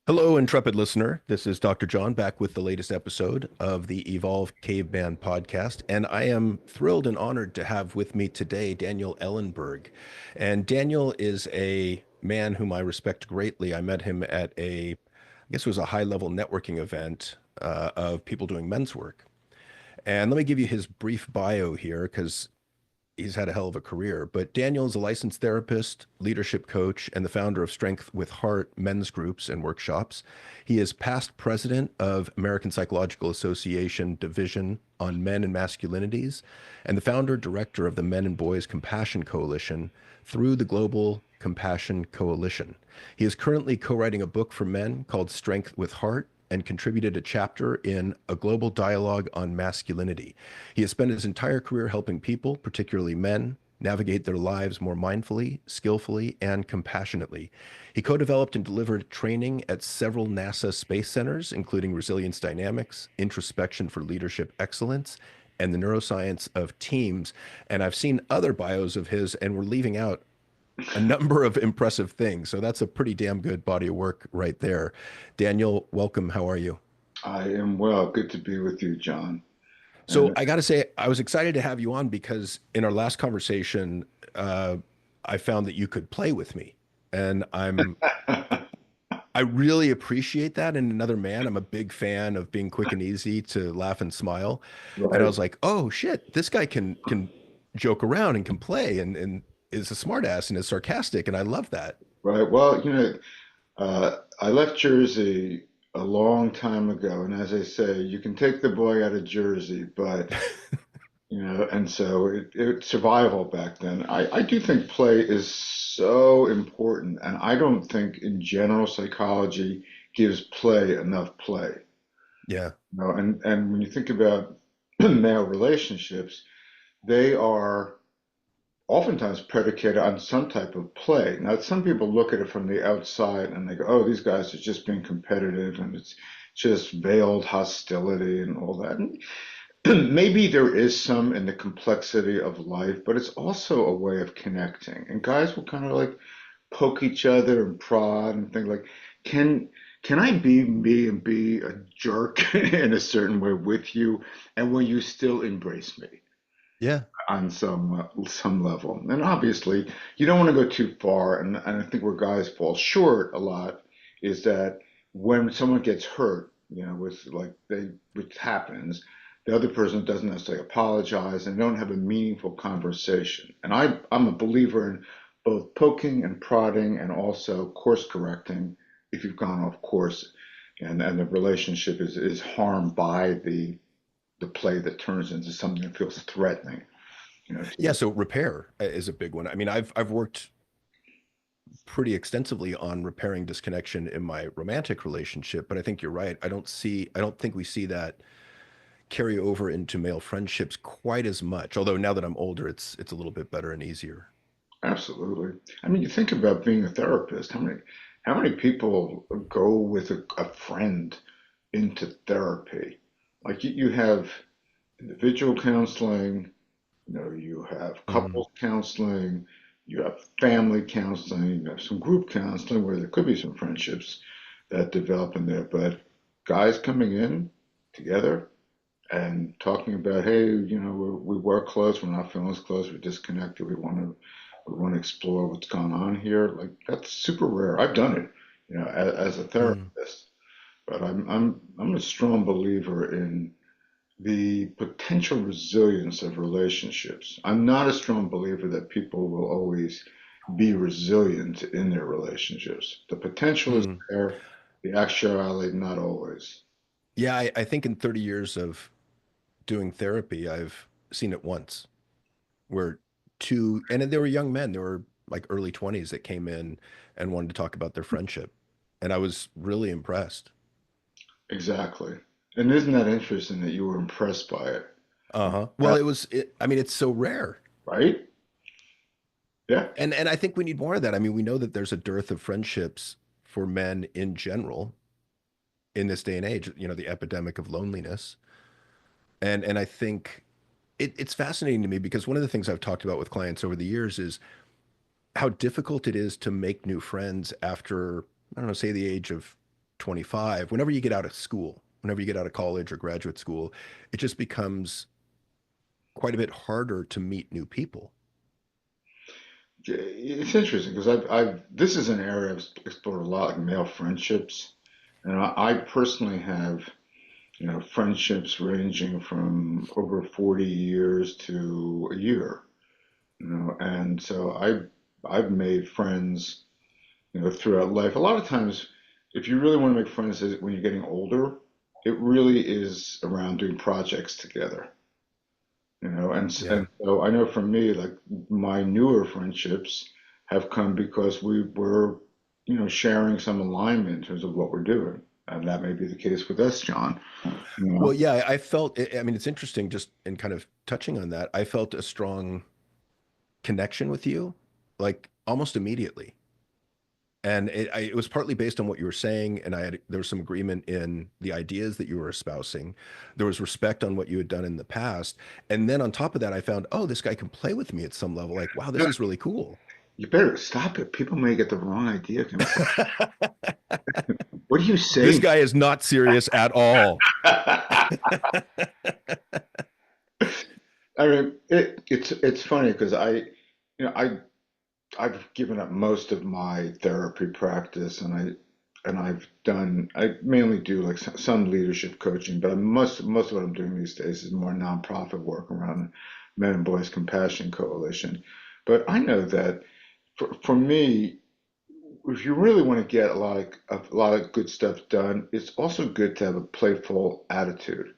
Hello, intrepid listener. This is Dr. John back with the latest episode of the Evolve Caveman Podcast. And I am thrilled and honored to have with me today Daniel Ellenberg. And Daniel is a man whom I respect greatly. I met him at I guess it was a high-level networking event of people doing men's work. And let me give you his brief bio here because he's had a hell of a career. But Daniel is a licensed therapist, leadership coach, and the founder of Strength with Heart men's groups and workshops. He is past president of American Psychological Association Division on Men and Masculinities, and the founder director of the Men and Boys Compassion Coalition through the Global Compassion Coalition. He is currently co-writing a book for men called Strength with Heart and contributed a chapter in A Global Dialogue on Masculinity. He has spent his entire career helping people, particularly men, navigate their lives more mindfully, skillfully, and compassionately. He co-developed and delivered training at several NASA space centers, including resilience dynamics, introspection for leadership excellence, and the neuroscience of teams. And I've seen other bios of his, and we're leaving out a number of impressive things. So that's a pretty damn good body of work right there. Daniel, welcome. How are you? I am well. Good to be with you, John. So And I got to say, I was excited to have you on because in our last conversation, I found that you could play with me, and I really appreciate that in another man. I'm a big fan of being quick and easy to laugh and smile, and I right, was like, oh shit, this guy can joke around and can play and is a smartass and is sarcastic, and I love that. right. Well, I left Jersey a long time ago, and as I say, you can take the boy out of Jersey, but and so it's survival back then. I do think play is so important, and I don't think in general psychology gives play enough play. Yeah. And when you think about male relationships, they are oftentimes predicated on some type of play. Now, some people look at it from the outside and they go, oh, these guys are just being competitive and it's just veiled hostility and all that. And maybe there is some in the complexity of life, but it's also a way of connecting. And guys will kind of like poke each other and prod and think like, can can I be me and be a jerk in a certain way with you, and will you still embrace me? Yeah. On some level. And obviously, you don't want to go too far. And I think where guys fall short a lot is that when someone gets hurt, with like which happens, the other person doesn't necessarily apologize and don't have a meaningful conversation. And I'm a believer in both poking and prodding and also course correcting if you've gone off course and the relationship is harmed by the play that turns into something that feels threatening. Yeah, To so repair is a big one. I mean, I've worked pretty extensively on repairing disconnection in my romantic relationship, but I think you're right. I don't think we see that carry over into male friendships quite as much. Although now that I'm older, it's a little bit better and easier. absolutely. I mean, you think about being a therapist. How many people go with a friend into therapy? Like you have individual counseling, you have Mhm. couples counseling, you have family counseling, you have some group counseling where there could be some friendships that develop in there. But guys coming in together and talking about, hey, we work close, we're not feeling as close, we're disconnected, we want to explore what's going on here. Like that's super rare. I've done it, as a Mhm. therapist, but I'm a strong believer in the potential resilience of relationships. I'm not a strong believer that people will always be resilient in their relationships. The potential is Mhm. there, the actuality not always. Yeah, I think in 30 years of doing therapy, I've seen it once where and they were young men, they were like early 20s that came in and wanted to talk about their friendship. And I was really impressed. Exactly. And isn't that interesting that you were impressed by it? Uh-huh. Well, That, I mean, it's so rare. right? Yeah. And I think we need more of that. I mean, we know that there's a dearth of friendships for men in general in this day and age, the epidemic of loneliness. And I think it's fascinating to me because one of the things I've talked about with clients over the years is how difficult it is to make new friends after, I don't know, say the age of 25, whenever you get out of school, whenever you get out of college or graduate school, it just becomes quite a bit harder to meet new people. It's interesting because this is an area I've explored a lot, like male friendships, and I personally have, friendships ranging from over 40 years to a year, and so I've made friends, throughout life. A lot of times, if you really want to make friends when you're getting older, it really is around doing projects together. Yeah. And so I know for me, like my newer friendships have come because we were, sharing some alignment in terms of what we're doing. And that may be the case with us, John. You Well, know, yeah, I felt, I mean, it's interesting just in kind of touching on that. I felt a strong connection with you, like almost immediately. And it was partly based on what you were saying, and there was some agreement in the ideas that you were espousing. There was respect on what you had done in the past, and then on top of that, I found, oh, this guy can play with me at some level. Like, wow, this is really cool. you better stop it. People may get the wrong idea. What are you This saying? guy is not serious at all. I mean, it's funny because you know, I I've given up most of my therapy practice, I mainly do like some leadership coaching, but most of what I'm doing these days is more nonprofit work around the Men and Boys Compassion Coalition. But I know that for me, if you really want to get a lot of good stuff done, it's also good to have a playful attitude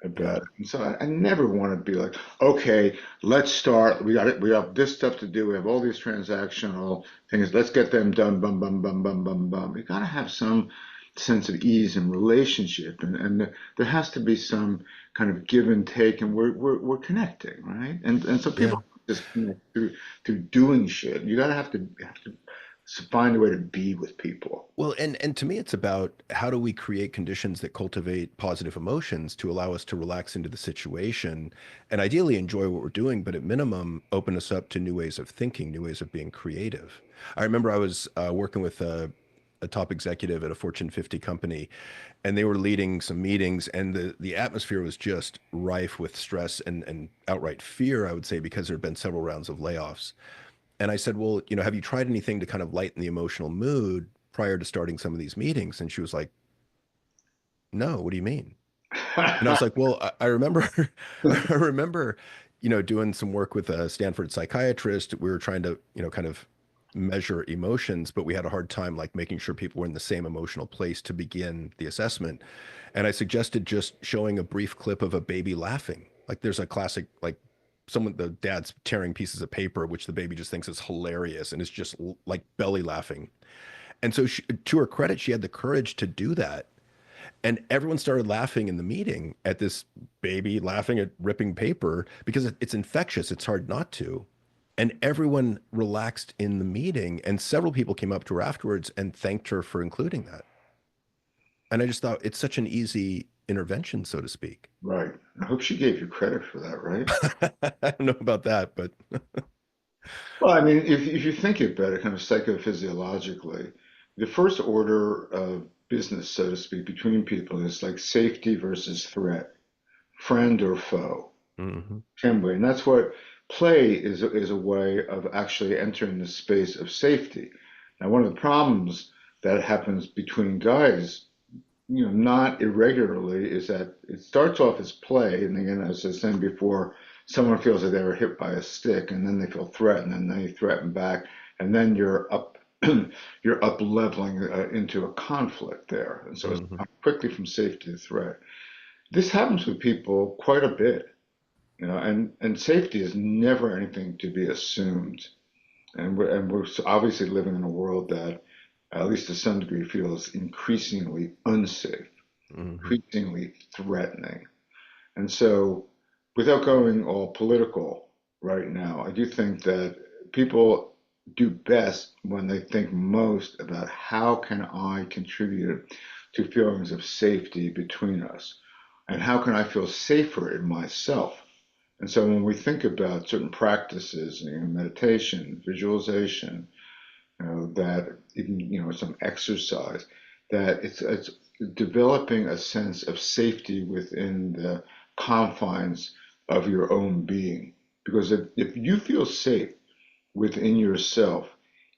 Yeah. about it. And so I never want to be like, okay, let's start. We got it. We have this stuff to do. We have all these transactional things. Let's get them done. Bum bum bum bum bum bum. You got to have some sense of ease and relationship, and there has to be some kind of give and take, and we're connecting, right? And so Yeah. people just connect through doing shit. You got to have to find a way to be with people. Well, and to me, it's about how do we create conditions that cultivate positive emotions to allow us to relax into the situation and ideally enjoy what we're doing, but at minimum, open us up to new ways of thinking, new ways of being creative. I remember I was working with a top executive at a Fortune 50 company, and they were leading some meetings, and the atmosphere was just rife with stress and outright fear, I would say, because there had been several rounds of layoffs. And I said, well, have you tried anything to kind of lighten the emotional mood prior to starting some of these meetings? And she was like, no, what do you mean? And I was like, well, I remember, I remember, doing some work with a Stanford psychiatrist. We were trying to, kind of measure emotions, but we had a hard time like making sure people were in the same emotional place to begin the assessment. And I suggested just showing a brief clip of a baby laughing. Like there's a classic, like the dad's tearing pieces of paper, which the baby just thinks is hilarious and is just like belly laughing. And so to her credit, she had the courage to do that. And everyone started laughing in the meeting at this baby laughing at ripping paper because it's infectious. It's hard not to. And everyone relaxed in the meeting. And several people came up to her afterwards and thanked her for including that. And I just thought it's such an easy intervention, so to speak. Right. I hope she gave you credit for that, right? I don't know about that, but Well, I mean, if you think about it kind of psychophysiologically, the first order of business, so to speak, between people is like safety versus threat, friend or foe, mhm. can we? And that's what play is a way of actually entering the space of safety. Now, one of the problems that happens between guys, not irregularly, is that it starts off as play, and again, as I was saying before, someone feels that they were hit by a stick, and then they feel threatened, and then you threaten back, and then you're up, you're up leveling into a conflict there, and so it's Mhm. quickly from safety to threat. This happens with people quite a bit, and safety is never anything to be assumed, and we're obviously living in a world that, at least to some degree, feels increasingly unsafe, Mhm. increasingly threatening. And so, without going all political right now, I do think that people do best when they think most about how can I contribute to feelings of safety between us, and how can I feel safer in myself. And so when we think about certain practices, meditation, visualization, that even some exercise, that it's developing a sense of safety within the confines of your own being. Because if you feel safe within yourself,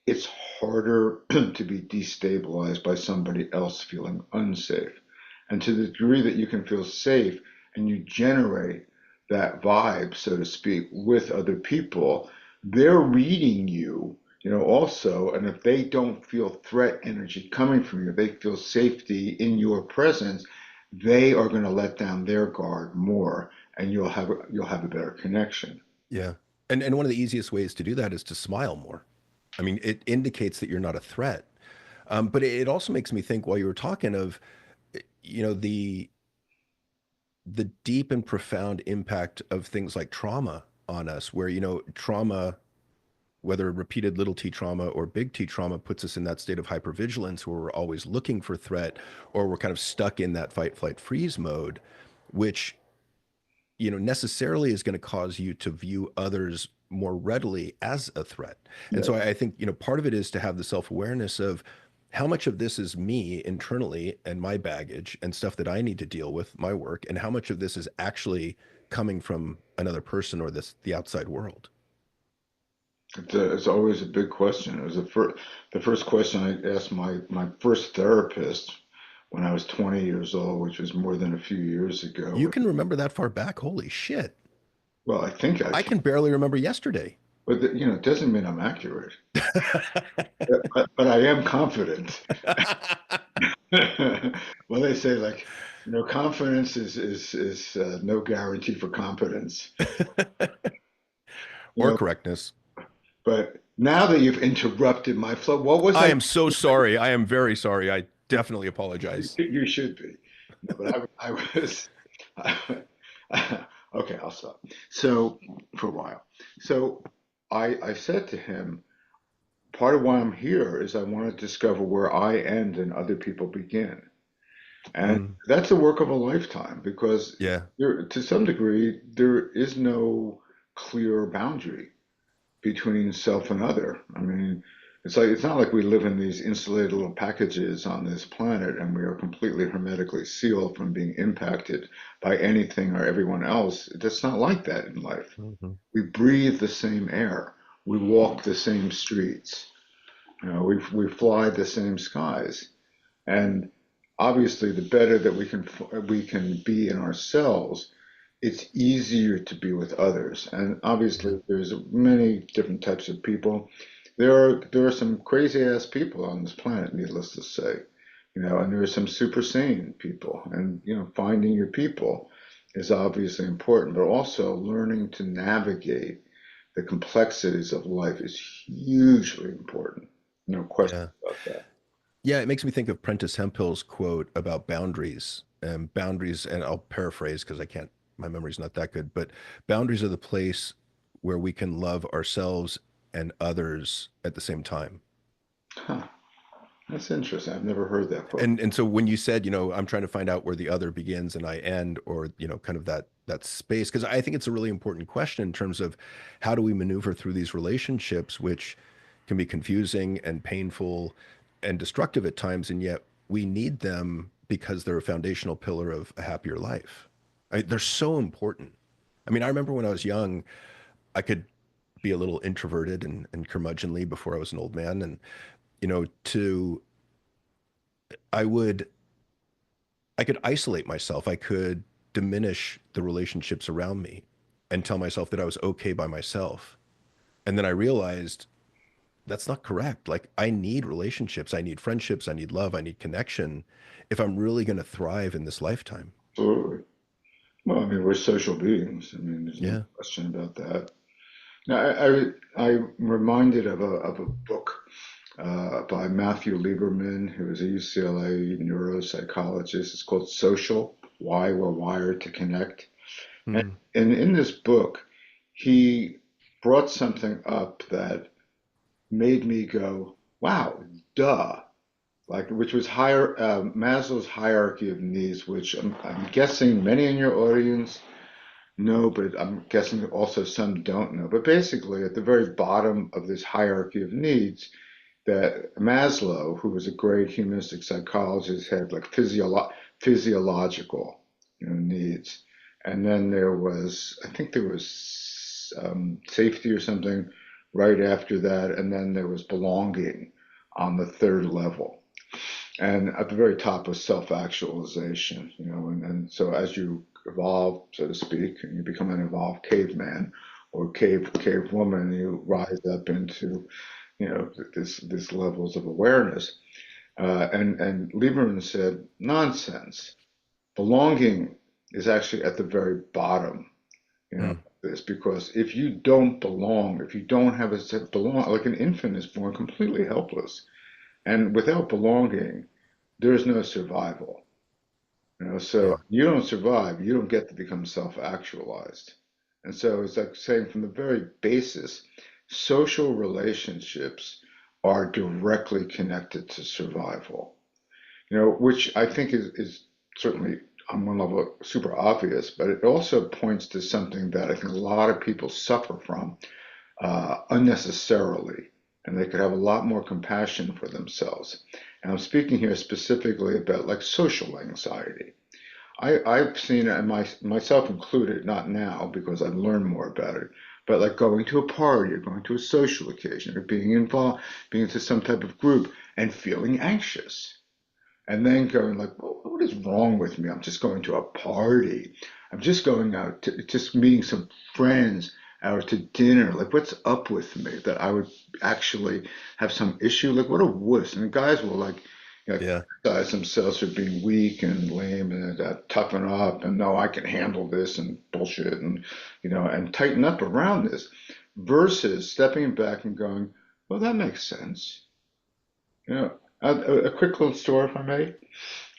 it's harder to be destabilized by somebody else feeling unsafe. And to the degree that you can feel safe and you generate that vibe, so to speak, with other people, they're reading you, also. And if they don't feel threat energy coming from you, they feel safety in your presence, they are going to let down their guard more, and you'll have a better connection. Yeah. And one of the easiest ways to do that is to smile more. I mean, it indicates that you're not a threat. But it also makes me think while you were talking of, you know, the deep and profound impact of things like trauma on us, where, trauma, whether repeated little t trauma or big T trauma, puts us in that state of hypervigilance where we're always looking for threat, or we're kind of stuck in that fight, flight, freeze mode, which necessarily is going to cause you to view others more readily as a threat. And Yeah. so I think, part of it is to have the self-awareness of how much of this is me internally and my baggage and stuff that I need to deal with, my work, and how much of this is actually coming from another person or the outside world. It's always a big question. It was the first question I asked my first therapist when I was 20 years old, which was more than a few years You ago. can remember that far back? Holy shit. Well, I think I I can, can barely remember yesterday. but it doesn't mean I'm accurate. But I am confident. Well, they say like, confidence is no guarantee for competence. You Or know, correctness. but now that you've interrupted my flow, what was I I? am so sorry. I am very sorry. I definitely apologize. You should be. No, but I was. Okay, I'll stop. So for a while. So I said to him, part of why I'm here is I want to discover where I end and other people begin. And Mm, that's the work of a lifetime because yeah. to some degree, there is no clear boundary between self and other. I mean, it's not like we live in these insulated little packages on this planet and we are completely hermetically sealed from being impacted by anything or everyone else. It's not like that in life. Mhm. We breathe the same air. We walk the same streets. We fly the same skies. And obviously, the better that we can be in ourselves, it's easier to be with others. And Yeah. obviously, there's many different types of people. There are some crazy ass people on this planet, needless to say, and there are some super sane people. And finding your people is obviously important, but also learning to navigate the complexities of life is hugely important. No question Yeah. about that. Yeah. It makes me think of Prentice Hemphill's quote about boundaries and boundaries. And I'll paraphrase because my memory's not that good, but boundaries are the place where we can love ourselves and others at the same time. Huh. That's interesting. I've never heard that before. And so when you said, I'm trying to find out where the other begins and I end, or, kind of that space, because I think it's a really important question in terms of how do we maneuver through these relationships, which can be confusing and painful and destructive at times, and yet we need them because they're a foundational pillar of a happier life. They're so important. I mean, I remember when I was young, I could be a little introverted and curmudgeonly before I was an old man, and to I would I could isolate myself. I could diminish the relationships around me and tell myself that I was okay by myself. And then I realized that's not correct. Like, I need relationships, I need friendships, I need love, I need connection if I'm really going to thrive in this lifetime. Absolutely. Well, I mean, we're social beings. I mean, there's no Yeah. question about that. Now, I'm reminded of a book by Matthew Lieberman, who is a UCLA neuropsychologist. It's called Social: Why We're Wired to Connect. And, Hmm. and in this book, he brought something up that made me go, "Wow, duh." Like which was higher Maslow's hierarchy of needs, which I'm guessing many in your audience know, but I'm guessing also some don't know. But basically, at the very bottom of this hierarchy of needs that Maslow, who was a great humanistic psychologist, had like physiological, needs, and then there was, I think there was safety or something right after that, and then there was belonging on the third level. And at the very top was self-actualization, and so as you evolve, so to speak, and you become an evolved caveman or cave woman, you rise up into, this levels of awareness. And Lieberman said, nonsense. Belonging is actually at the very bottom, Mm. this, because if you don't belong, if you don't have a set belong, like an infant is born completely helpless, and without belonging, there is no survival. So Yeah. you don't survive, you don't get to become self-actualized. And so it's like saying from the very basis, social relationships are directly connected to survival, which I think is certainly on one level super obvious, but it also points to something that I think a lot of people suffer from unnecessarily, and they could have a lot more compassion for themselves. And I'm speaking here specifically about like social anxiety. I've seen it, and myself included, not now because I've learned more about it, but like going to a party or going to a social occasion or being involved, being into some type of group and feeling anxious. And then going like, well, what is wrong with me? I'm just going to a party. I'm just going out to just meeting some friends out to dinner. Like, what's up with me that I would actually have some issue? Like, what a wuss. And the guys will like, Yeah. criticize themselves for being weak and lame and toughen up and no, I can handle this and bullshit and, and tighten up around this versus stepping back and going, well, that makes sense. You know, a quick little story, if I may.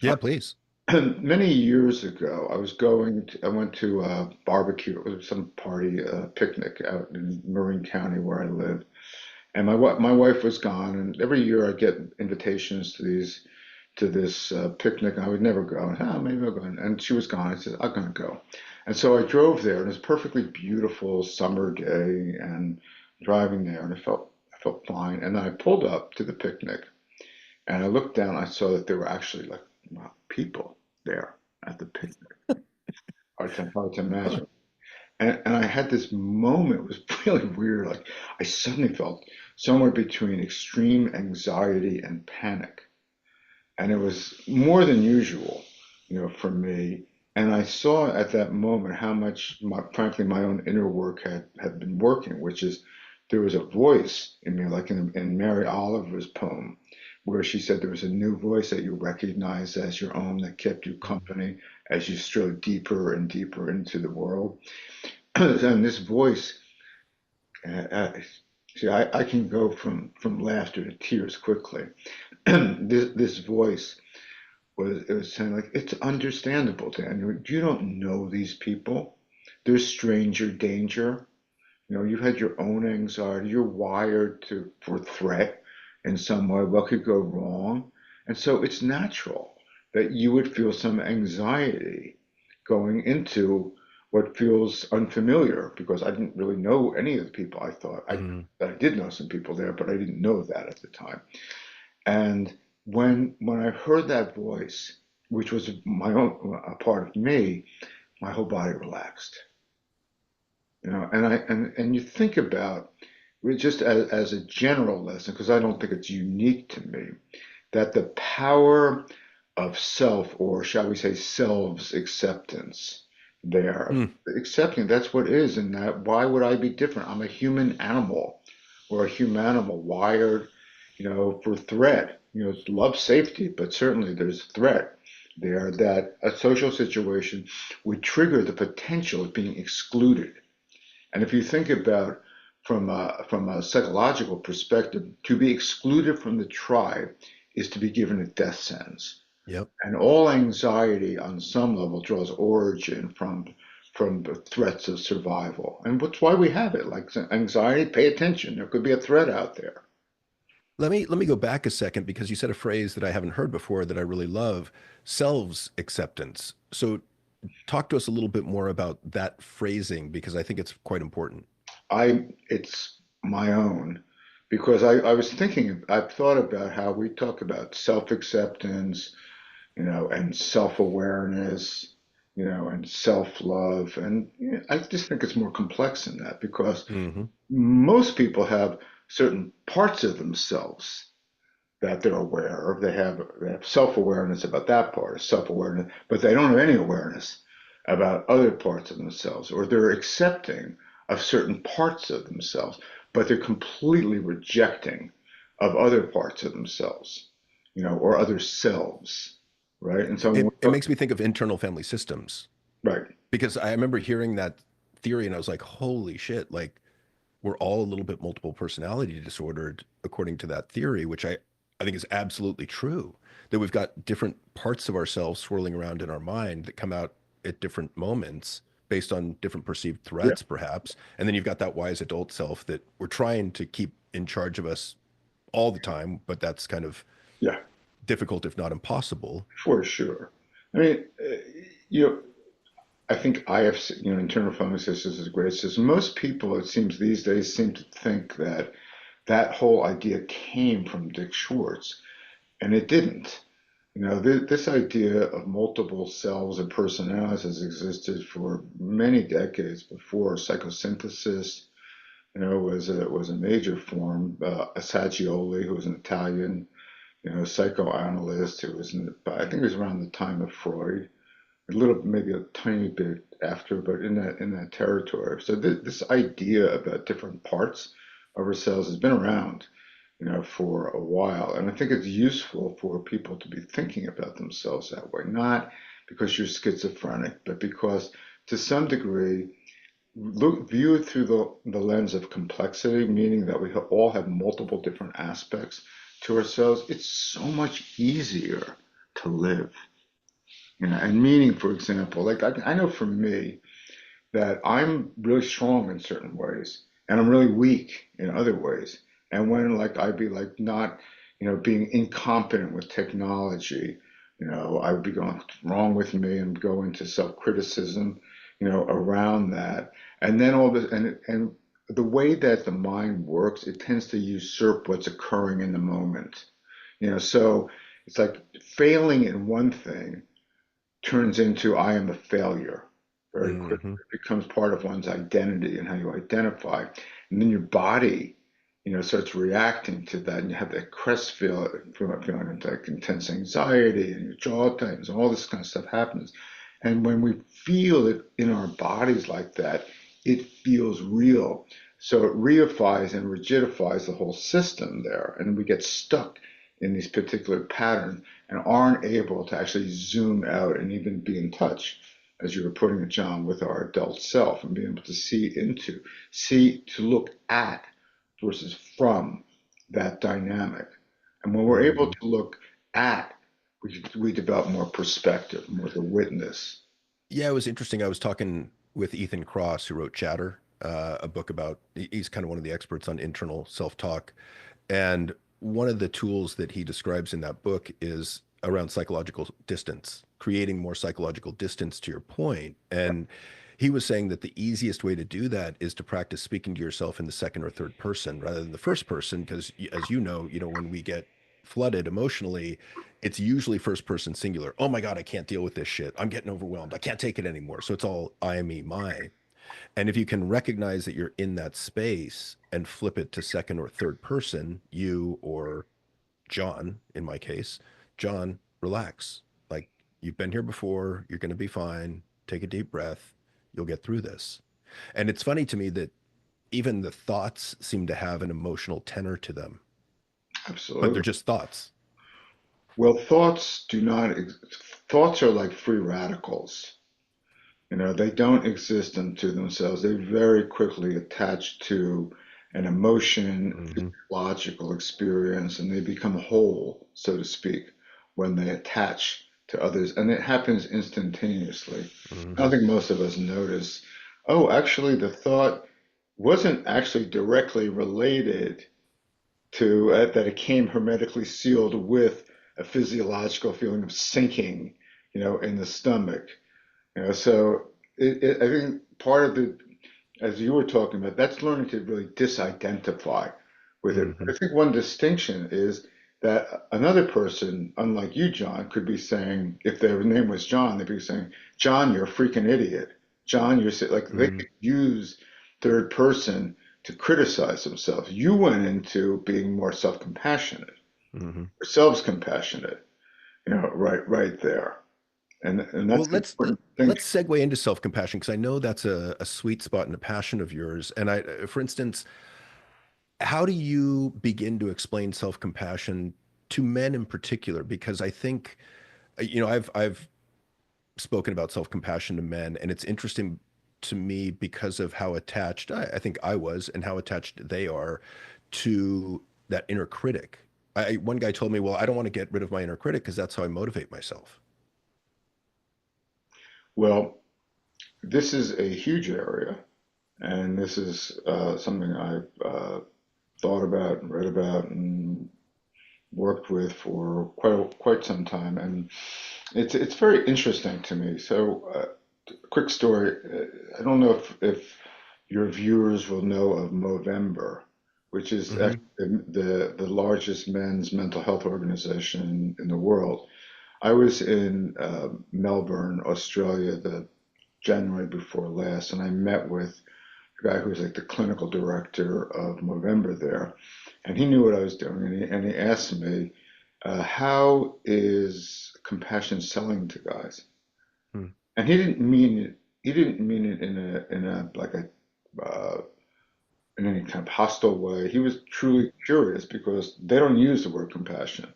Yeah, please. Many years ago, I went to a barbecue. It was some party, picnic out in Marin County where I live. And my wife was gone. And every year I get invitations to this picnic. I would never go. And, maybe I'll go. And she was gone. I said, I'm going to go. And so I drove there, and it was a perfectly beautiful summer day. And driving there, and I felt fine. And then I pulled up to the picnic, and I looked down, I saw that there were actually like people there at the picnic. Hard to Huh. imagine. And I had this moment, it was really weird. Like I suddenly felt somewhere between extreme anxiety and panic. And it was more than usual, for me. And I saw at that moment how much, frankly, my own inner work had been working, which is there was a voice in me, like in Mary Oliver's poem, where she said there was a new voice that you recognized as your own that kept you company as you strode deeper and deeper into the world. And this voice, uh, uh, see, I can go from laughter to tears quickly. This voice it was saying like it's understandable, Daniel. You don't know these people. There's stranger danger. You've had your own anxiety. You're wired for threat in some way. What could go wrong? And so it's natural that you would feel some anxiety going into what feels unfamiliar because I didn't really know any of the people. I thought Mm. that I did know some people there, but I didn't know that at the time. And when I heard that voice, which was my own a part of me, my whole body relaxed. And you think about just as a general lesson, because I don't think it's unique to me, that the power of self, or shall we say, selves acceptance, there, Mm. accepting that's what is, and that why would I be different? I'm a human animal, or a humanimal wired, for threat. Love safety, but certainly there's threat there that a social situation would trigger the potential of being excluded. And if you think about from a psychological perspective, to be excluded from the tribe is to be given a death sentence. Yep. And all anxiety on some level draws origin from the threats of survival. And that's why we have it. Like anxiety, pay attention. There could be a threat out there. Let me go back a second because you said a phrase that I haven't heard before that I really love, selves acceptance. So talk to us a little bit more about that phrasing because I think it's quite important. It's my own. because I was thinking, I've thought about how we talk about self-acceptance, and self-awareness, and self-love. And I just think it's more complex than that because Hmm. most people have certain parts of themselves that they're aware of. They have self-awareness about that part, self-awareness, but they don't have any awareness about other parts of themselves, or they're accepting of certain parts of themselves, but they're completely rejecting of other parts of themselves, or other selves, right? And so when we It talk, makes me think of internal family systems right, because I remember hearing that theory and I was like, holy shit, like we're all a little bit multiple personality disordered according to that theory, which I think is absolutely true. That we've got different parts of ourselves swirling around in our mind that come out at different moments based on different perceived yeah, threats, perhaps. And then you've got that wise adult self that we're trying to keep in charge of us all the time, but that's kind of yeah, difficult, if not impossible. for sure. I mean, you know, I think IFC, internal family systems is a great system. Most people, it seems these days, seem to think that that whole idea came from Dick Schwartz, and it didn't. This idea of multiple selves and personalities has existed for many decades before psychosynthesis. Was a major form. Assagioli, who was an Italian, psychoanalyst, who was I think it was around the time of Freud, a little, maybe a tiny bit after, but in that territory. So this idea about different parts of ourselves has been around, for a while, and I think it's useful for people to be thinking about themselves that way, not because you're schizophrenic, but because to some degree, view it through the lens of complexity, meaning that we all have multiple different aspects to ourselves. It's so much easier to live. And meaning, for example, like I know for me that I'm really strong in certain ways and I'm really weak in other ways. And when like I'd be like not, being incompetent with technology, I would be going wrong with me and go into self-criticism, around that. And then all this and the way that the mind works, it tends to usurp what's occurring in the moment. So it's like failing in one thing turns into I am a failure very quickly. Hmm. It becomes part of one's identity and how you identify. And then your body, starts reacting to that. And you have that crest feeling of like intense anxiety and your jaw tightens, and all this kind of stuff happens. And when we feel it in our bodies like that, it feels real. So it reifies and rigidifies the whole system there. And we get stuck in these particular patterns and aren't able to actually zoom out and even be in touch, as you were putting it, John, with our adult self and being able to to look at versus from that dynamic. And when we're able Hmm. to look at, we develop more perspective, more the witness. Yeah, it was interesting. I was talking with Ethan Cross, who wrote Chatter, a book about, he's kind of one of the experts on internal self-talk. And one of the tools that he describes in that book is around psychological distance, creating more psychological distance to your point. And he was saying that the easiest way to do that is to practice speaking to yourself in the second or third person rather than the first person, because as when we get flooded emotionally, it's usually first person singular. Oh my God, I can't deal with this shit. I'm getting overwhelmed. I can't take it anymore. So it's all I, me, my. And if you can recognize that you're in that space and flip it to second or third person, you or John, in my case, John, relax. Like you've been here before, you're going to be fine. Take a deep breath. You'll get through this. And it's funny to me that even the thoughts seem to have an emotional tenor to them, but they're Absolutely. just thoughts. Well, thoughts are like free radicals. They don't exist unto themselves. They very quickly attach to an emotion, Hmm. physiological experience, and they become whole, so to speak, when they attach to others. And it happens instantaneously. I Hmm. don't think most of us notice, oh, actually, the thought wasn't actually directly related to that it came hermetically sealed with a physiological feeling of sinking, in the stomach. So I think part of as you were talking about, that's learning to really disidentify with it. Hmm. I think one distinction is that another person, unlike you, John, could be saying, if their name was John, they'd be saying, John, you're a freaking idiot. John, like they Hmm. could use third person to criticize themselves. You went into being more self-compassionate Hmm. or selves-compassionate, right there. And Well, that's an important thing. let's segue into self-compassion because I know that's a sweet spot and a passion of yours. And for instance, how do you begin to explain self-compassion to men in particular? Because I think, I've spoken about self-compassion to men, and it's interesting to me because of how attached I think I was and how attached they are to that inner critic. One guy told me, well, I don't want to get rid of my inner critic because that's how I motivate myself. Well, this is a huge area, and this is something I've thought about and read about and worked with for quite some time, and it's very interesting to me. So, quick story. I don't know if your viewers will know of Movember, which is Hmm. actually the largest men's mental health organization in the world. I was in Melbourne, Australia, the January before last, and I met with the guy who was like the clinical director of Movember there, and he knew what I was doing, and he asked me, "How is compassion selling to guys?" Hmm. And he didn't mean it. He didn't mean it in a like a in any kind of hostile way. He was truly curious because they don't use the word compassion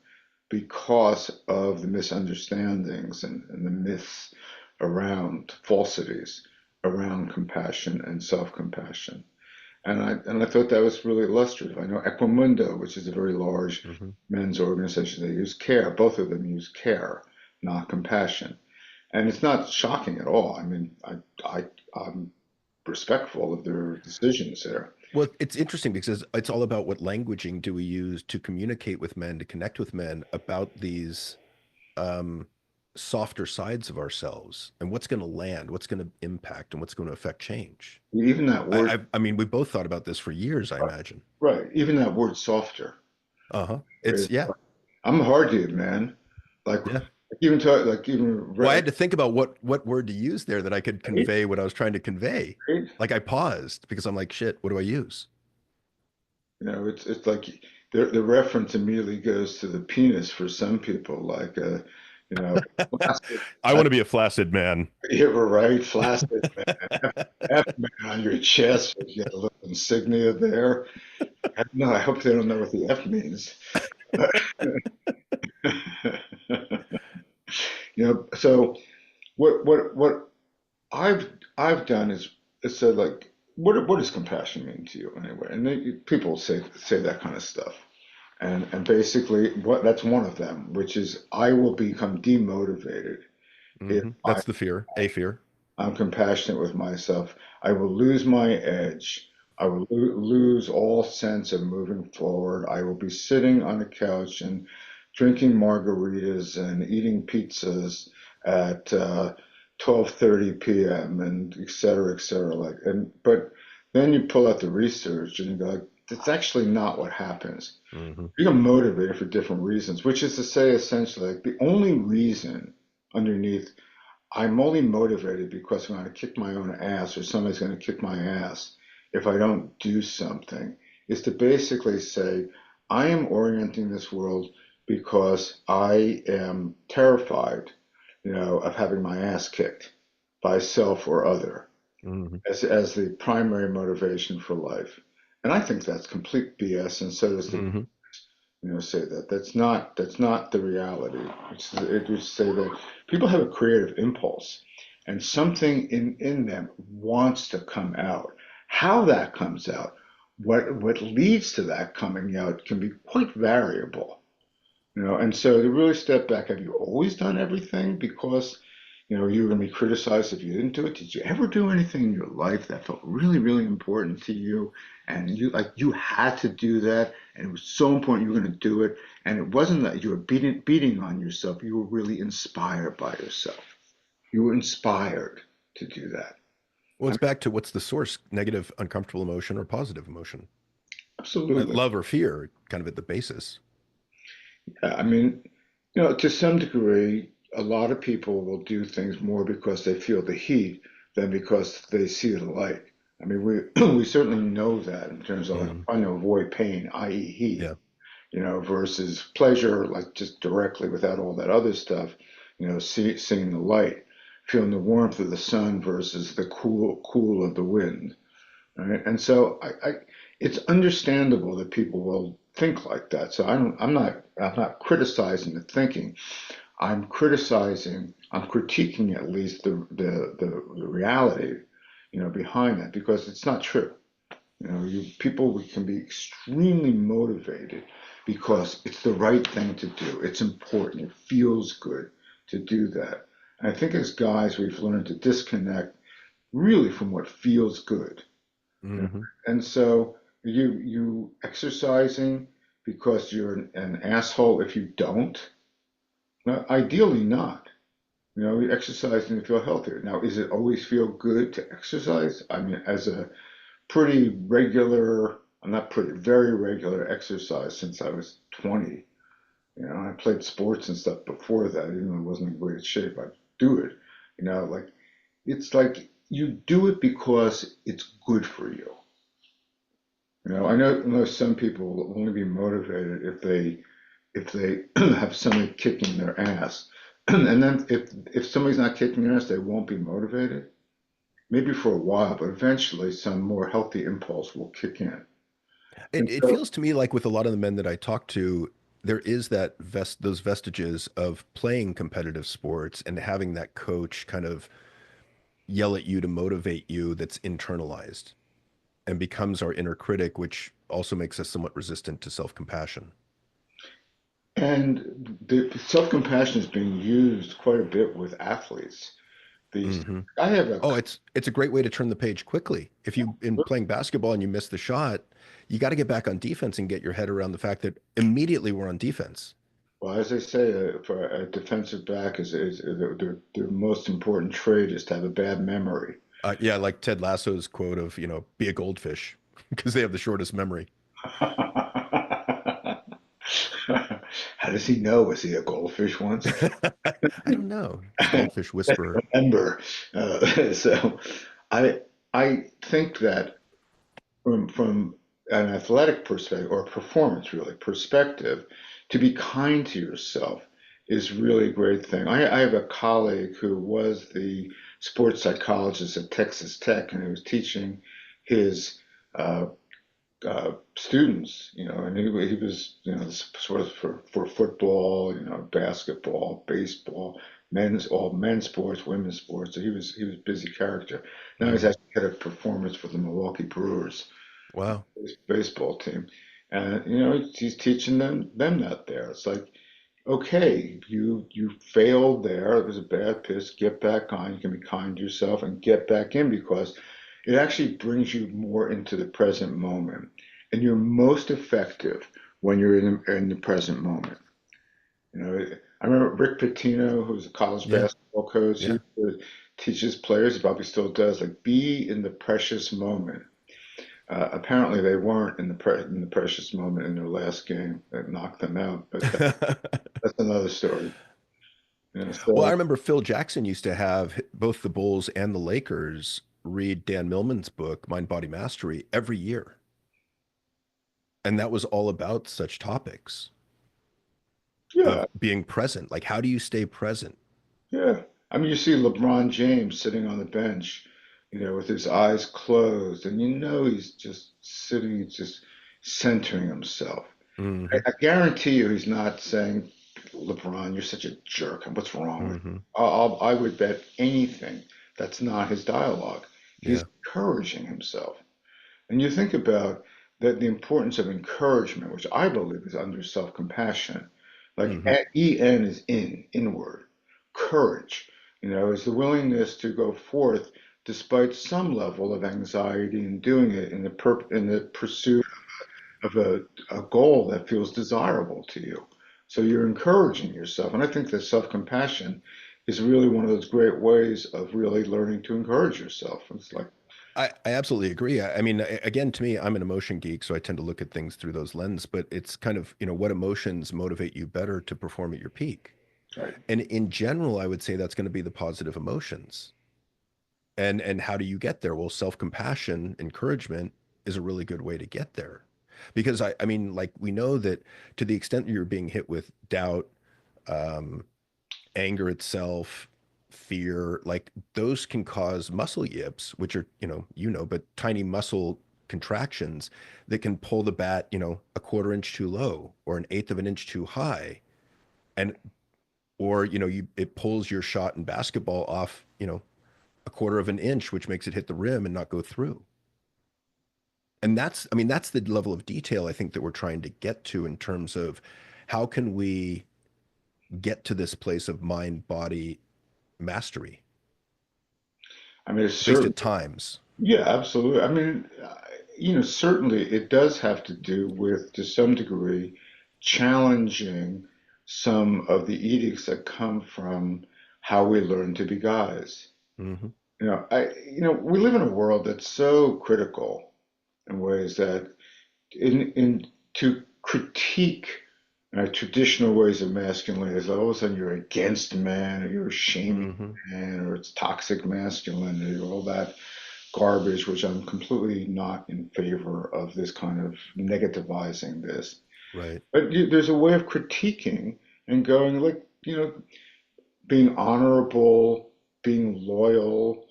because of the misunderstandings and the myths around falsities around compassion and self-compassion. And I thought that was really illustrative. I know Equimundo, which is a very large Hmm. men's organization, they use care. Both of them use care, not compassion. And it's not shocking at all. I mean, I'm respectful of their decisions there. Well, it's interesting because it's all about what languaging do we use to communicate with men, to connect with men about these um, softer sides of ourselves and what's going to land, what's going to impact, and what's going to affect change. Even that word, I mean, we both thought about this for years, I imagine. right? Even that word softer. Uh-huh. Is, It's yeah, I'm a hard dude, man. Like yeah. even talk, like even Well, I right, had to think about what word to use there that I could right, convey what I was trying to convey. right. Like I paused because I'm like, shit, what do I use? It's like the reference immediately goes to the penis for some people, like you know, flaccid. I want to be a flaccid man. You ever right, flaccid man, F man on your chest, you got a little insignia there. No, I hope they don't know what the F means. So what I've I've done is said like what does compassion mean to you anyway? And people say that kind of stuff. And basically what that's one of them, which is I will become demotivated if That's the fear, a fear. I'm compassionate with myself. I will lose my edge. I will lose all sense of moving forward. I will be sitting on a couch and drinking margaritas and eating pizzas at 12:30 p.m. and et cetera, et cetera. But then you pull out the research and you go, like, that's actually not what happens. Hmm. You get motivated for different reasons, which is to say, essentially, like the only reason underneath I'm only motivated because I'm going to kick my own ass or somebody's going to kick my ass if I don't do something, is to basically say, I am orienting this world because I am terrified, of having my ass kicked by self or other Hmm. as the primary motivation for life. And I think that's complete BS, and so does the Hmm. say that that's not the reality. It would say that people have a creative impulse, and something in them wants to come out. How that comes out, what leads to that coming out, can be quite variable. And so to really step back, have you always done everything because you were going to be criticized if you didn't do it? Did you ever do anything in your life that felt really, really important to you, and you had to do that, and it was so important you were going to do it, and it wasn't that you were beating on yourself. You were really inspired by yourself. You were inspired to do that. Well, I it's back to what's the source, negative, uncomfortable emotion or positive emotion. Absolutely. Love or fear, kind of at the basis. Yeah, I mean, to some degree, a lot of people will do things more because they feel the heat than because they see the light. I mean, we we certainly know that in terms of like Hmm. trying to avoid pain, i.e., heat, Yeah. versus pleasure, like just directly without all that other stuff, seeing the light, feeling the warmth of the sun versus the cool of the wind. Right? And so it's understandable that people will think like that. So I'm not criticizing the thinking. I'm critiquing at least the reality, behind that because it's not true. People we can be extremely motivated because it's the right thing to do. It's important. It feels good to do that. And I think as guys, we've learned to disconnect really from what feels good. Hmm. And so you exercising because you're an asshole if you don't? Well, ideally not. You exercising to feel healthier. Now, is it always feel good to exercise? I mean, as a pretty regular, I'm not pretty, very regular exercise since I was 20. I played sports and stuff before that, even though I wasn't in great shape. I'd do it. Like it's like you do it because it's good for you. I know some people will only be motivated if they have somebody kicking their ass. And then if somebody's not kicking their ass, they won't be motivated. Maybe for a while, but eventually some more healthy impulse will kick in. And It so, feels to me like with a lot of the men that I talk to, there is those vestiges of playing competitive sports and having that coach kind of yell at you to motivate you that's internalized and becomes our inner critic, which also makes us somewhat resistant to self-compassion. and the self-compassion is being used quite a bit with athletes these days. Hmm. I have a Oh, it's a great way to turn the page quickly. If you in playing basketball and you miss the shot, you got to get back on defense and get your head around the fact that immediately we're on defense. well, as they say, for a defensive back is their most important trait is to have a bad memory. Yeah, like Ted Lasso's quote of, be a goldfish because they have the shortest memory. How does he know? Was he a goldfish once? I don't know. It's goldfish whisperer. Remember. So I I think that from an athletic perspective or performance really perspective, to be kind to yourself is really a great thing. I have a colleague who was the sports psychologist at Texas Tech, and he was teaching his uh, students, and he was, sort of for football, basketball, baseball, all men's sports, women's sports. So he was a busy character. Now he's Hmm. actually head of performance for the Milwaukee Brewers Wow. baseball team, and he's teaching them that there. It's like, okay, you failed there. It was a bad piss. Get back on. You can be kind to yourself and get back in because it actually brings you more into the present moment, and you're most effective when you're in the present moment. I remember Rick Pitino, who's a college Yeah. basketball coach. He Yeah. would teach his players. He probably still does. Like, be in the precious moment. Apparently, they weren't in the precious moment in their last game that knocked them out, but that's another story. Well, I So remember Phil Jackson used to have both the Bulls and the Lakers read Dan Millman's book, Mind Body Mastery, every year. And that was all about such topics yeah, of being present. Like, how do you stay present? yeah. I mean, you see LeBron James sitting on the bench, with his eyes closed, and he's just sitting, just centering himself. I, Hmm. I guarantee you, he's not saying, "LeBron, you're such a jerk. What's wrong with Hmm. you?" I would bet anything that's not his dialogue. He's Yeah. encouraging himself. And you think about the importance of encouragement, which I believe is under self-compassion. Like Hmm. EN is inward. Courage, is the willingness to go forth despite some level of anxiety in doing it in the pursuit of a goal that feels desirable to you. So you're encouraging yourself. And I think that self-compassion is really one of those great ways of really learning to encourage yourself. It's like I absolutely agree. I mean, again, to me, I'm an emotion geek, so I tend to look at things through those lenses, but it's kind of, what emotions motivate you better to perform at your peak. Right. And in general, I would say that's going to be the positive emotions. And how do you get there? Well, self-compassion, encouragement is a really good way to get there. Because I mean, like we know that to the extent that you're being hit with doubt, um, anger itself, fear, like those can cause muscle yips, which are, but tiny muscle contractions that can pull the bat, a quarter inch too low or an eighth of an inch too high. And, or, it pulls your shot in basketball off, a quarter of an inch, which makes it hit the rim and not go through. And I mean, that's the level of detail I think that we're trying to get to in terms of how can we get to this place of mind body mastery, I mean, it's at least certain. at times. Yeah, absolutely. I mean, certainly it does have to do with, to some degree, challenging some of the edicts that come from how we learn to be guys. Hmm. We live in a world that's so critical in ways that in to critique traditional ways of masculinity is all of a sudden you're against man, or you're shaming Hmm. man, or it's toxic masculinity, or all that garbage, which I'm completely not in favor of this kind of negativizing this. Right. But there's a way of critiquing and going like, being honorable, being loyal,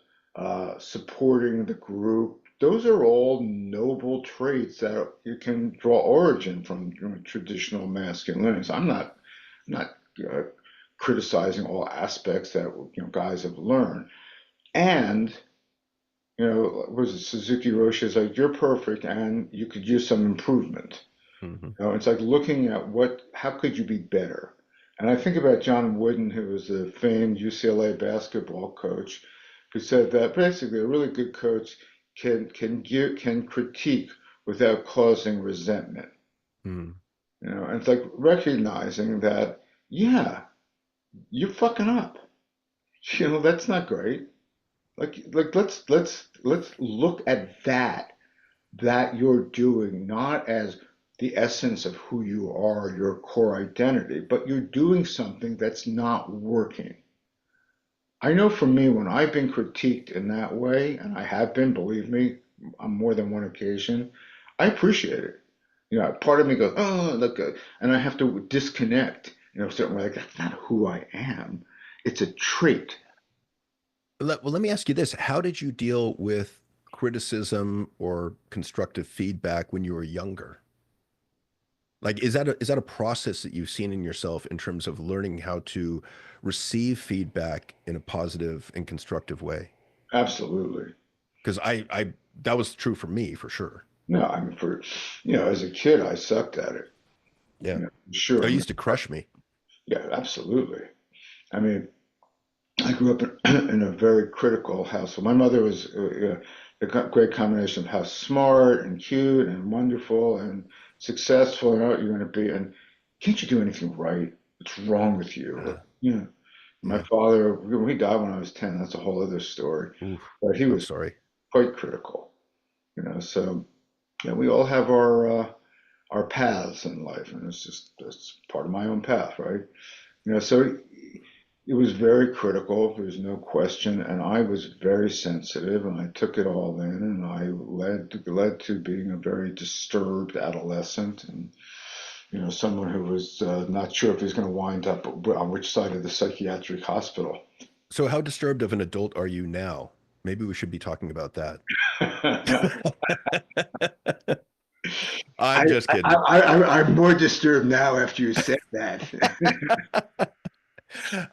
supporting the group. Those are all noble traits that you can draw origin from, traditional masculinities. I'm not uh, criticizing all aspects that guys have learned. And was it Suzuki Roshi is like, you're perfect and you could use some improvement. Hmm. It's like looking at how could you be better? And I think about John Wooden, who was a famed UCLA basketball coach, who said that basically a really good coach can critique without causing resentment. Hmm. And it's like recognizing that, yeah, you're fucking up. That's not great. Like let's look at that you're doing not as the essence of who you are, your core identity, but you're doing something that's not working. I know for me, when I've been critiqued in that way, and I have been, believe me, on more than one occasion, I appreciate it. Part of me goes, oh, look, and I have to disconnect, certain way, like that's not who I am. It's a trait. Well, let me ask you this. How did you deal with criticism or constructive feedback when you were younger? Like, is that a process that you've seen in yourself in terms of learning how to receive feedback in a positive and constructive way? Absolutely. Because I that was true for me for sure. No, I mean, as a kid, I sucked at it. Yeah. Sure. It I mean, used to crush me. yeah, absolutely. I mean, I grew up in a very critical household. My mother was a great combination of how smart and cute and wonderful and successful and what you're going to be. And can't you do anything right? What's wrong with you? Uh, My yeah. father, he died when I was 10. That's a whole other story. Oof. But he I'm was sorry. quite critical, So we all have our paths in life, and that's part of my own path, right? So it was very critical. There's no question, and I was very sensitive, and I took it all in, and I led to being a very disturbed adolescent, and someone who was not sure if he's going to wind up on which side of the psychiatric hospital. So how disturbed of an adult are you now? Maybe we should be talking about that. I'm just kidding. I'm more disturbed now after you said that.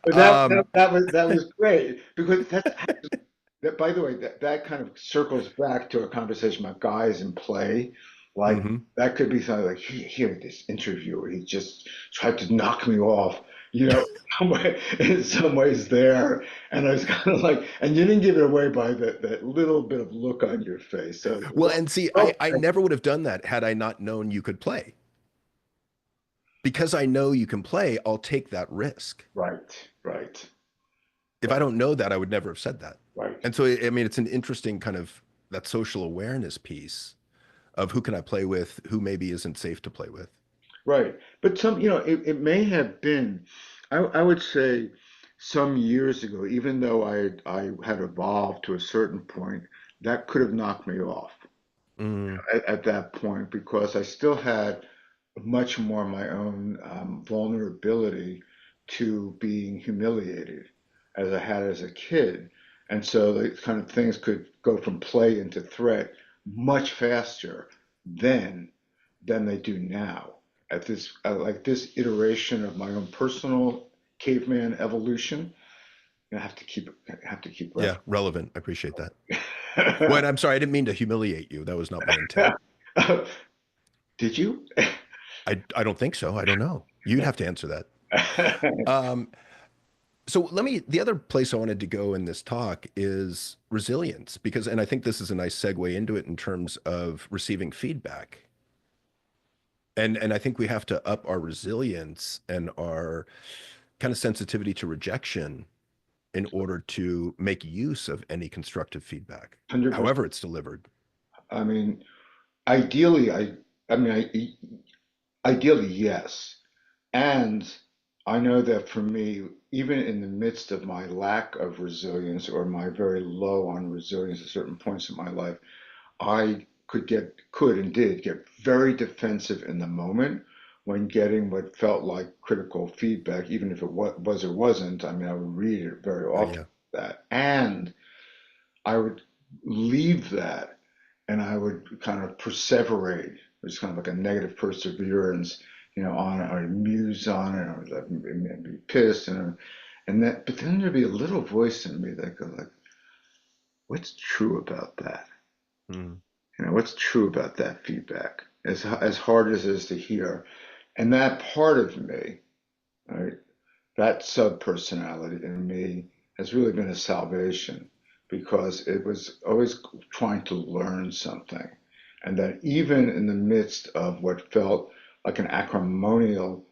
But Um, that was great because that, by the way, that kind of circles back to a conversation about guys in play. Like mhm. that could be something like here this interviewer, he just tried to knock me off, you know, in some ways there. And I was kind of like, and you didn't give it away by that little bit of look on your face. So Well, and see, well, I never would have done that had I not known you could play. Because I know you can play, I'll take that risk. right, right, If I right, don't know that, I would never have said that. right. And so, I mean, it's an interesting kind of that social awareness piece of who can I play with, who maybe isn't safe to play with. Right. But it may have been, I would say some years ago, even though I had evolved to a certain point, that could have knocked me off Mm, at that point because I still had much more my own vulnerability to being humiliated as I had as a kid. And so the kind of things could go from play into threat much faster then than they do now. At this, like this iteration of my own personal caveman evolution, I have to keep yeah, referencing. relevant. I appreciate that. Well, and I'm sorry, I didn't mean to humiliate you. That was not my intent. Did you? I don't think so. I don't know. You'd have to answer that. Um, so the other place I wanted to go in this talk is resilience, because, and I think this is a nice segue into it in terms of receiving feedback. And I think we have to up our resilience and our kind of sensitivity to rejection in order to make use of any constructive feedback, 100%. however it's delivered. I mean, ideally, I mean, ideally, yes. And I know that for me, even in the midst of my lack of resilience or my very low on resilience at certain points in my life, I could and did get very defensive in the moment when getting what felt like critical feedback, even if it was or wasn't. I mean, I would read it very Oh often yeah. that, and I would leave that and I would kind of perseverate, which is kind of like a negative perseverance, on it, or muse on it, or like, be pissed, and that. But then there'd be a little voice in me that goes like, "What's true about that? Mm, What's true about that feedback? As hard as it is to hear." And that part of me, right, that sub personality in me has really been a salvation because it was always trying to learn something. And that even in the midst of what felt like an acrimonious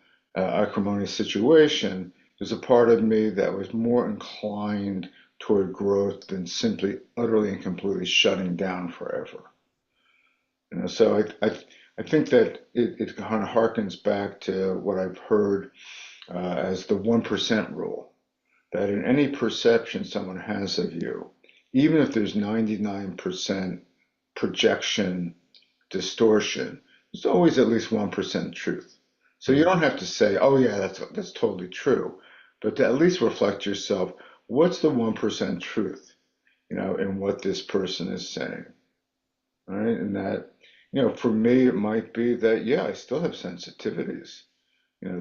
situation, there's a part of me that was more inclined toward growth than simply utterly and completely shutting down forever. So I think that it kind of harkens back to what I've heard as the 1% rule, that in any perception someone has of you, even if there's 99% projection distortion, there's always at least 1% truth. So you mm, don't have to say, oh yeah, that's totally true, but to at least reflect yourself, what's the 1% truth, in what this person is saying, right? And that, for me, it might be that, yeah, I still have sensitivities,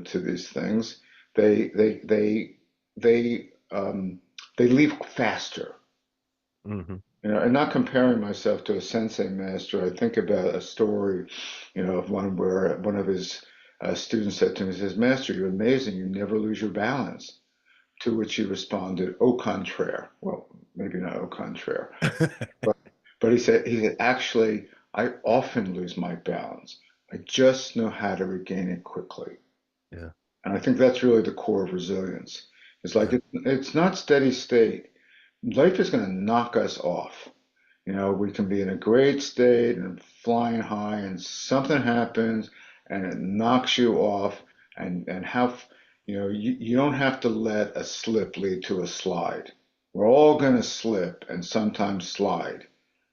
to these things. They they they they they leave faster. hmm And not comparing myself to a sensei master, I think about a story, of one where one of his students said to him, he says, "Master, you're amazing. You never lose your balance." To which he responded, "Au contraire." Well, maybe not au contraire, but he said, actually, I often lose my balance. I just know how to regain it quickly. Yeah. And I think that's really the core of resilience. It's like Yeah. it's not steady state. Life is going to knock us off. We can be in a great state and flying high, and something happens and it knocks you off. And you don't have to let a slip lead to a slide. We're all going to slip and sometimes slide,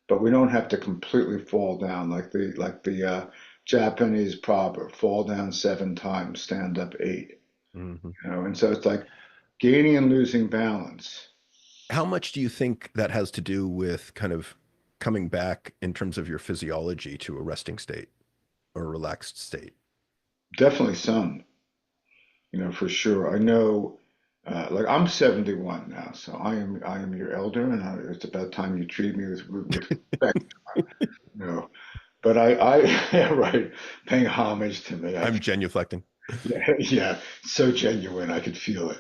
but we don't have to completely fall down like the Japanese proverb: fall down 7 times, stand up 8. hmm And so it's like gaining and losing balance. How much do you think that has to do with kind of coming back in terms of your physiology to a resting state or a relaxed state? Definitely some, for sure. I know, like I'm 71 now, so I am your elder, and it's about time you treat me with respect. You know, but yeah, right, paying homage to me. I'm genuflecting. Yeah, yeah, so genuine, I could feel it.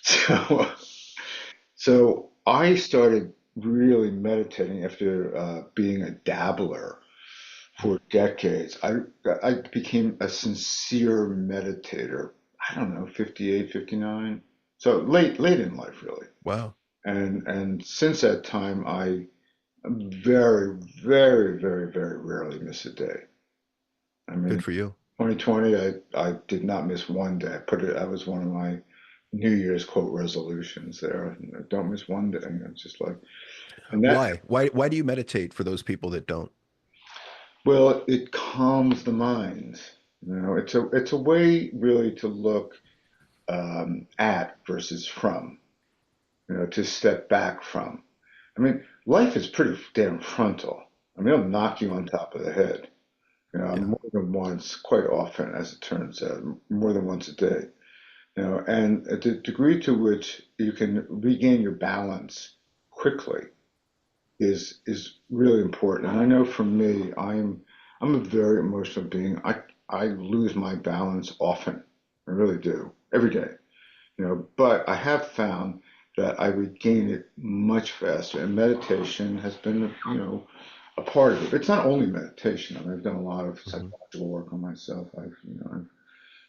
So, so I started really meditating after being a dabbler for decades. I became a sincere meditator. I don't know, 58, 59. So late in life, really. Wow. And since that time, I very, very, very, very rarely miss a day. I Good mean, for you. 2020, I did not miss one day. I put it, that was one of my New Year's quote resolutions there. You know, don't miss one day. And it's just like, and that, Why? Why do you meditate for those people that don't? well, it calms the mind. You know, it's a way really to look at versus from, you know, to step back from. I mean, life is pretty damn frontal. I mean, it'll knock you on top of the head, you know, Yeah. more than once, quite often, as it turns out, more than once a day. You know, and the degree to which you can regain your balance quickly is really important. And I know for me, I'm a very emotional being. I lose my balance often. I really do, every day. You know, but I have found that I regain it much faster, and meditation has been, you know, a part of it. It's not only meditation. I mean, I've done a lot of Hmm. psychological work on myself. I've been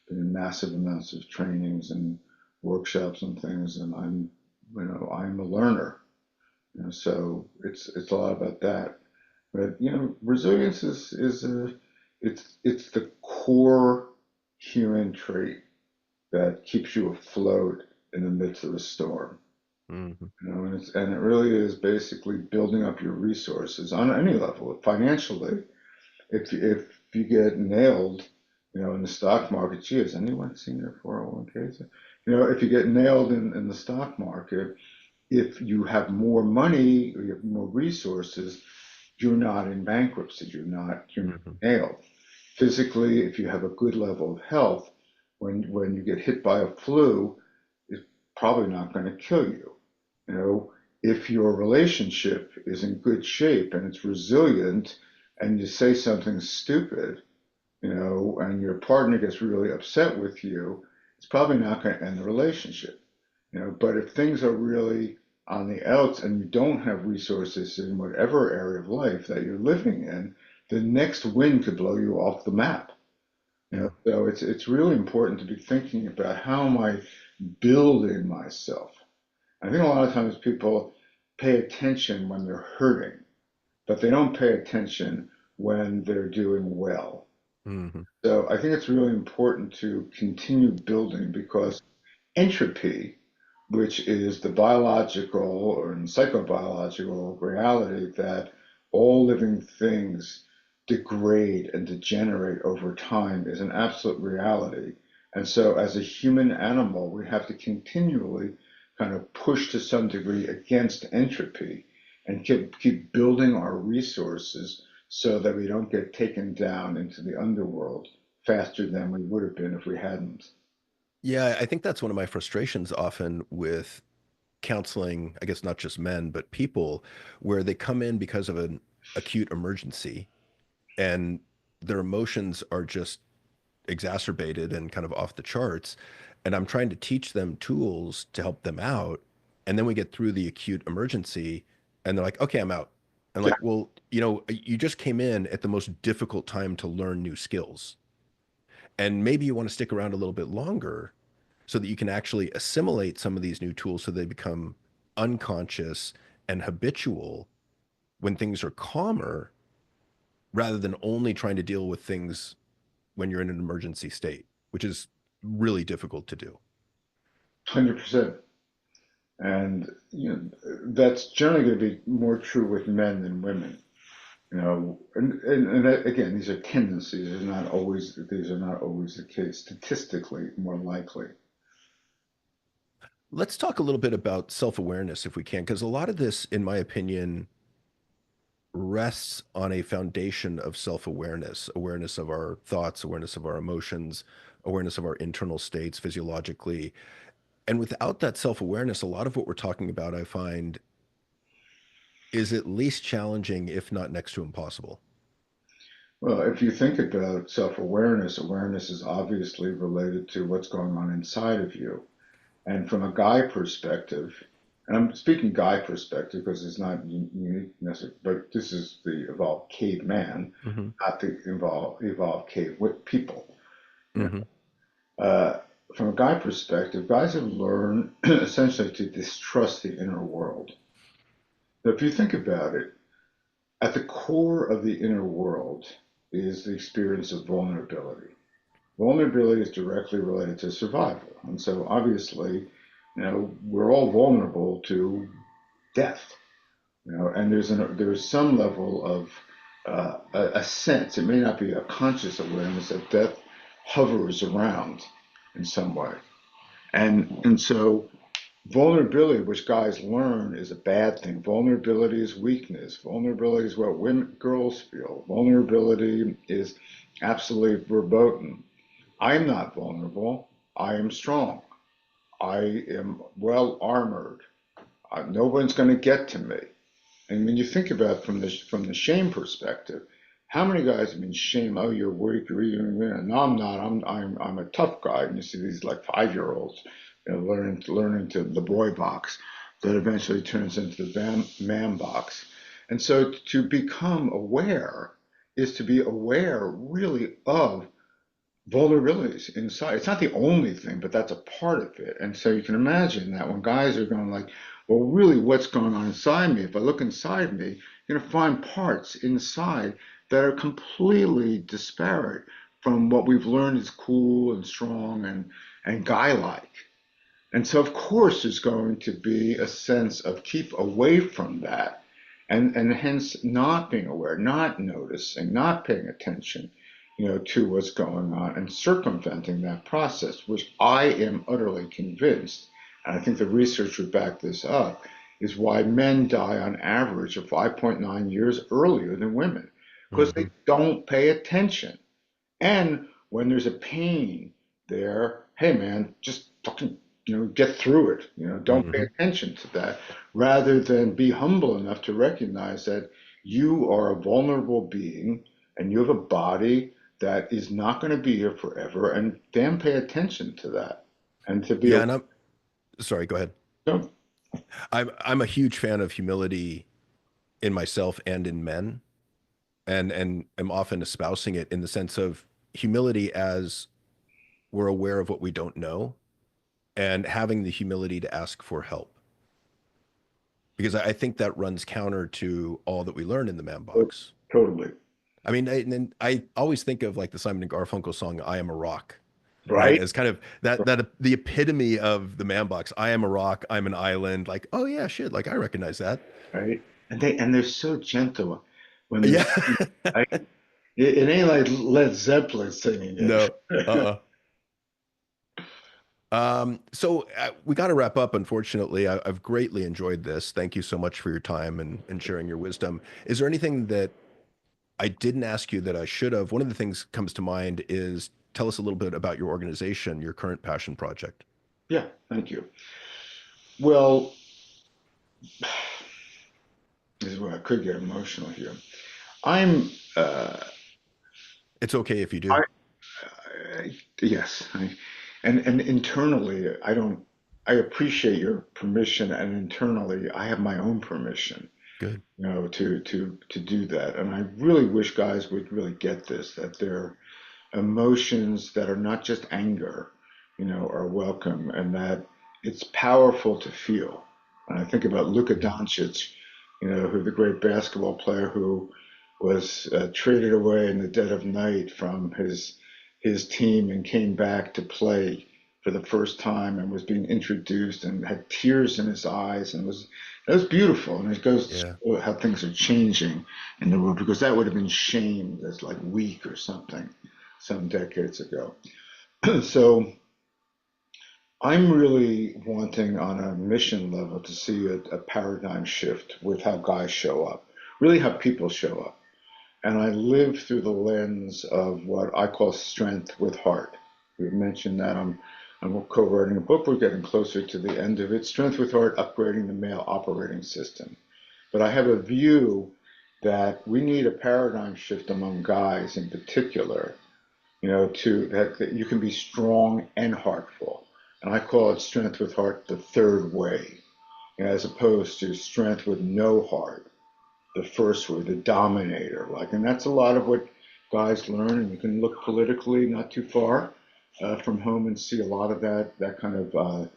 in massive amounts of trainings and workshops and things, and I'm a learner. You know, so it's a lot about that. But you know, resilience is a it's the core human trait that keeps you afloat in the midst of a storm. Hmm. You know, and it really is basically building up your resources on any level. Financially, if you get nailed, you know, in the stock market, gee, has anyone seen their 401ks? You know, if you get nailed in the stock market, if you have more money or you have more resources, you're not in bankruptcy. You're not Hmm. nailed. Physically, if you have a good level of health, when you get hit by a flu, it's probably not going to kill you. You know, if your relationship is in good shape and it's resilient, and you say something stupid, you know, and your partner gets really upset with you, it's probably not going to end the relationship. You know, but if things are really on the outs and you don't have resources in whatever area of life that you're living in, the next wind could blow you off the map. You know, Yeah. so it's really important to be thinking about how am I building myself. I think a lot of times people pay attention when they're hurting, but they don't pay attention when they're doing well. Hmm. So I think it's really important to continue building because entropy, which is the biological or psychobiological reality that all living things degrade and degenerate over time, is an absolute reality. And so, as a human animal, we have to continually kind of push to some degree against entropy and keep building our resources so that we don't get taken down into the underworld faster than we would have been if we hadn't. Yeah, I think that's one of my frustrations often with counseling, I guess not just men, but people, where they come in because of an acute emergency and their emotions are just exacerbated and kind of off the charts. And I'm trying to teach them tools to help them out. And then we get through the acute emergency and they're like, okay, I'm out. And like, well, you just came in at the most difficult time to learn new skills. And maybe you want to stick around a little bit longer so that you can actually assimilate some of these new tools so they become unconscious and habitual when things are calmer rather than only trying to deal with things when you're in an emergency state, which is really difficult to do. 100%. And you know, that's generally going to be more true with men than women. You know, and again, these are tendencies. These are not always the case. Statistically, more likely. Let's talk a little bit about self-awareness if we can, because a lot of this, in my opinion, rests on a foundation of self-awareness, awareness of our thoughts, awareness of our emotions, awareness of our internal states physiologically. And without that self-awareness, a lot of what we're talking about, I find, is at least challenging, if not next to impossible. Well, if you think about self-awareness, awareness is obviously related to what's going on inside of you. And from a guy perspective, and I'm speaking guy perspective because it's not unique necessarily, but this is the evolved caveman, Hmm. not the evolved cave with people. You Hmm. know, from a guy perspective, guys have learned essentially to distrust the inner world. So if you think about it, At the core of the inner world is the experience of vulnerability. Vulnerability is directly related to survival. And so obviously, we're all vulnerable to death, and there's some level of a sense, it may not be a conscious awareness that death hovers around in some way. And so vulnerability, which guys learn, is a bad thing. Vulnerability is weakness. Vulnerability is what girls feel. Vulnerability is absolutely verboten. I'm not vulnerable. I am strong. I am well armored. No one's going to get to me. And when you think about it from the shame perspective, how many guys have been shamed? Oh, you're weak. No, I'm not. I'm a tough guy. And you see these like 5-year-olds, learning to the boy box, that eventually turns into the man box. And so to become aware is to be aware really of vulnerabilities inside. It's not the only thing, but that's a part of it. And so you can imagine that when guys are going like, well, really, what's going on inside me? If I look inside me, you're going to find parts inside that are completely disparate from what we've learned is cool and strong and guy-like. And so, of course, there's going to be a sense of keep away from that, and hence not being aware, not noticing, not paying attention, to what's going on and circumventing that process, which I am utterly convinced, and I think the research would back this up, is why men die on average of 5.9 years earlier than women, because Hmm. they don't pay attention. And when there's a pain there, hey man, just fucking, get through it. Don't pay Hmm. attention to that, rather than be humble enough to recognize that you are a vulnerable being and you have a body that is not going to be here forever, and damn pay attention to that. And to be Yeah, a, and I'm sorry, go ahead. no, I'm a huge fan of humility in myself and in men, and am often espousing it in the sense of humility as we're aware of what we don't know and having the humility to ask for help. Because I think that runs counter to all that we learn in the man box. totally. I mean, and I always think of like the Simon and Garfunkel song "I Am a Rock," right? Right? As kind of that the epitome of the man box. I am a rock. I'm an island. Like, oh yeah, shit. Like I recognize that. Right? And they're so gentle when they're Yeah. singing, right? It ain't like Led Zeppelin singing No. it. Uh-uh. So we got to wrap up, unfortunately. I've greatly enjoyed this. Thank you so much for your time and sharing your wisdom. Is there anything that I didn't ask you that I should have? One of the things comes to mind is tell us a little bit about your organization, your current passion project. Yeah, thank you. Well, this is where I could get emotional here. I'm, It's okay if you I, do. yes, and internally, I don't, I appreciate your permission, and internally, I have my own permission, Good. to do that. And I really wish guys would really get this, that their emotions that are not just anger, are welcome, and that it's powerful to feel. And I think about Luka Mhm. Doncic, who the great basketball player who was traded away in the dead of night from his team and came back to play for the first time and was being introduced and had tears in his eyes, and that was beautiful. And it goes to Yeah. show how things are changing in the world, because that would have been shamed as like weak or something some decades ago. So I'm really wanting on a mission level to see a paradigm shift with how guys show up, really how people show up. And I live through the lens of what I call strength with heart. We've mentioned that I'm co-writing a book. We're getting closer to the end of it. Strength with Heart, upgrading the male operating system. But I have a view that we need a paradigm shift among guys in particular, to that you can be strong and heartful. And I call it strength with heart the third way, as opposed to strength with no heart, the first way, the dominator. And that's a lot of what guys learn. And you can look politically not too far from home and see a lot of that kind of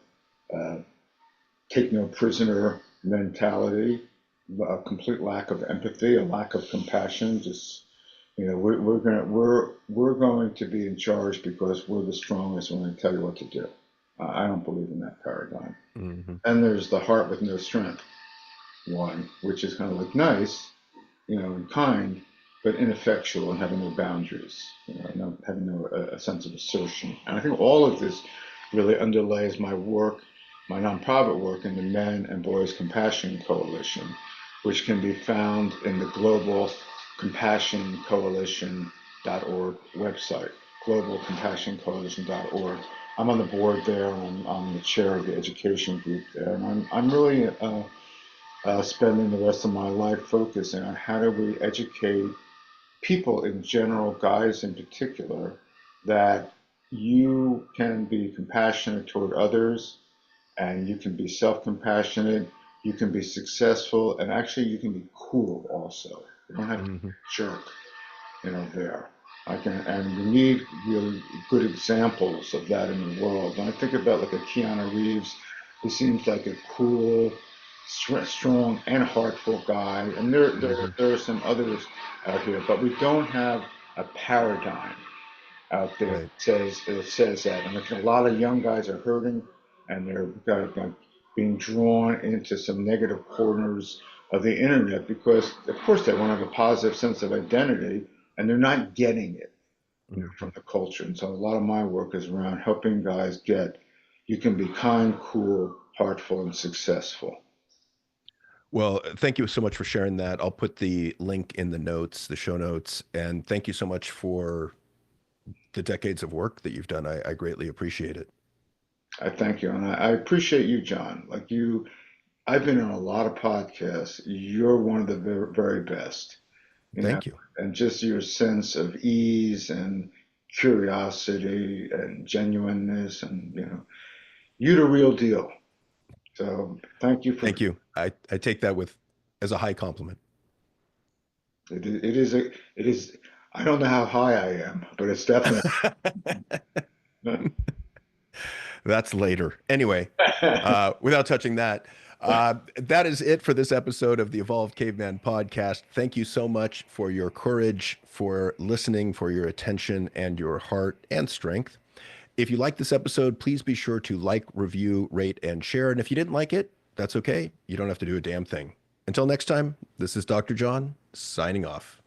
take no prisoner mentality. a complete lack of empathy, a lack of compassion. Just we're going to be in charge because we're the strongest. We're going to tell you what to do. I don't believe in that paradigm. Hmm. And there's the heart with no strength one, which is kind of like nice, and kind, but ineffectual and having no boundaries, having no a sense of assertion. And I think all of this really underlays my work, my nonprofit work in the Men and Boys Compassion Coalition, which can be found in the Global Compassion Coalition.org website, globalcompassioncoalition.org. I'm on the board there, and I'm the chair of the education group there, and I'm really spending the rest of my life focusing on how do we educate people in general, guys in particular, that you can be compassionate toward others and you can be self-compassionate, you can be successful, and actually you can be cool also. You don't have to be Hmm. a jerk, there. And we need really good examples of that in the world. When I think about like a Keanu Reeves, he seems like a cool, strong, and heartful guy. And there, there, Hmm. there are some others out here, but we don't have a paradigm out there Right. that says that. And I think a lot of young guys are hurting, and they're like, being drawn into some negative corners of the internet because, of course, they want to have a positive sense of identity, and they're not getting it, Hmm. from the culture. And so a lot of my work is around helping guys get you can be kind, cool, heartful, and successful. Well, thank you so much for sharing that. I'll put the link in the notes, the show notes, and thank you so much for the decades of work that you've done. I greatly appreciate it. I thank you, and I appreciate you, John. Like you, I've been on a lot of podcasts. You're one of the very best, you know, Thank you. and just your sense of ease and curiosity and genuineness, and you the real deal. So thank you for Thank you. I take that with as a high compliment. it is. I don't know how high I am, but it's definitely. That's later. Anyway, without touching that, that is it for this episode of the Evolved Caveman podcast. Thank you so much for your courage, for listening, for your attention and your heart and strength. If you like this episode, please be sure to like, review, rate, and share. And if you didn't like it, that's okay. You don't have to do a damn thing. Until next time, this is Dr. John signing off.